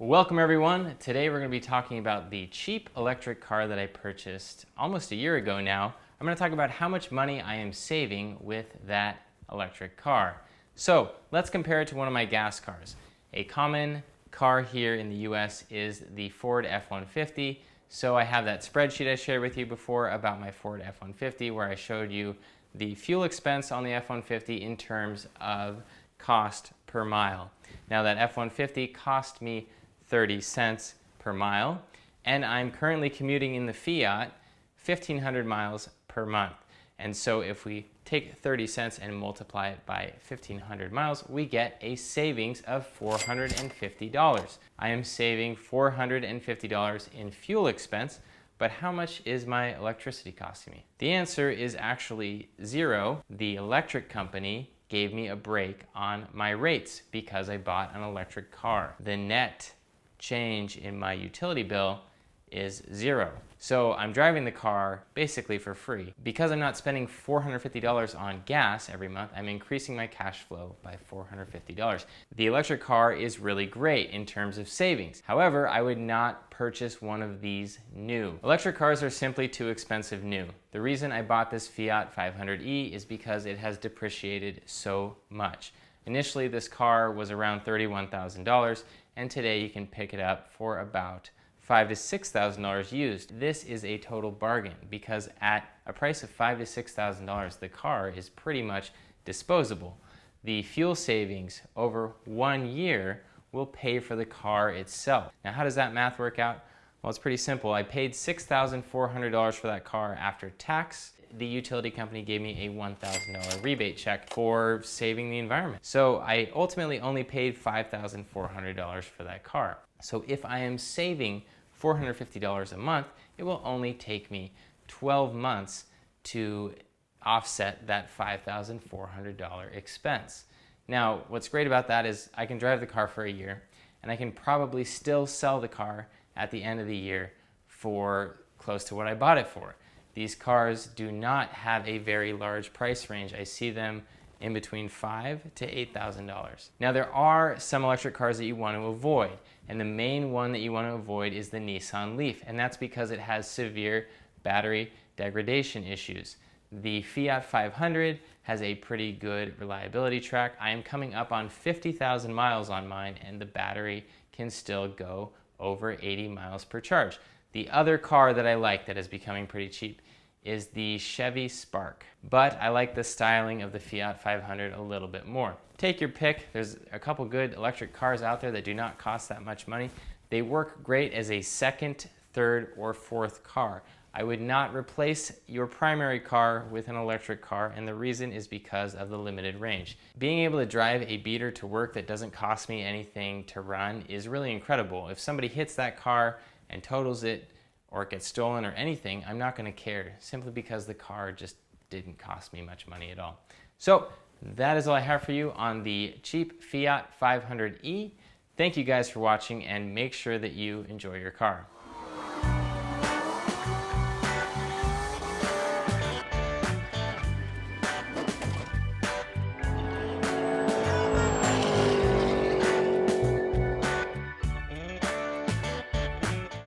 Welcome everyone. Today we're going to be talking about the cheap electric car that I purchased almost a year ago now. I'm going to talk about how much money I am saving with that electric car. So let's compare it to one of my gas cars. A common car here in the US is the Ford F-150. So I have that spreadsheet I shared with you before about my Ford F-150 where I showed you the fuel expense on the F-150 in terms of cost per mile. Now that F-150 cost me 30 cents per mile, and I'm currently commuting in the fiat 1,500 miles per month. And so if we take 30 cents and multiply it by 1,500 miles, we get a savings of $450. I am saving $450 in fuel expense, but how much is my electricity costing me? The answer is actually zero. The electric company gave me a break on my rates because I bought an electric car. The net change in my utility bill is zero. So I'm driving the car basically for free. Because I'm not spending $450 on gas every month, I'm increasing my cash flow by $450. The electric car is really great in terms of savings. However, I would not purchase one of these new. Electric cars are simply too expensive new. The reason I bought this Fiat 500e is because it has depreciated so much. Initially, this car was around $31,000, and today you can pick it up for about $5,000 to $6,000 used. This is a total bargain because at a price of $5,000 to $6,000, the car is pretty much disposable. The fuel savings over 1 year will pay for the car itself. Now, how does that math work out? Well, it's pretty simple. I paid $6,400 for that car after tax. The utility company gave me a $1,000 rebate check for saving the environment. So I ultimately only paid $5,400 for that car. So if I am saving $450 a month, it will only take me 12 months to offset that $5,400 expense. Now, what's great about that is I can drive the car for a year, and I can probably still sell the car at the end of the year for close to what I bought it for. These cars do not have a very large price range. I see them in between $5,000 to $8,000. Now there are some electric cars that you want to avoid, and the main one that you want to avoid is the Nissan Leaf, and that's because it has severe battery degradation issues. The Fiat 500 has a pretty good reliability track. I am coming up on 50,000 miles on mine, and the battery can still go over 80 miles per charge. The other car that I like that is becoming pretty cheap is the Chevy Spark, but I like the styling of the Fiat 500 a little bit more. Take your pick. There's a couple good electric cars out there that do not cost that much money. They work great as a second, third, or fourth car. I would not replace your primary car with an electric car, and the reason is because of the limited range. Being able to drive a beater to work that doesn't cost me anything to run is really incredible. If somebody hits that car and totals it, or it gets stolen or anything, I'm not gonna care, simply because the car just didn't cost me much money at all. So that is all I have for you on the cheap Fiat 500e. Thank you guys for watching, and make sure that you enjoy your car.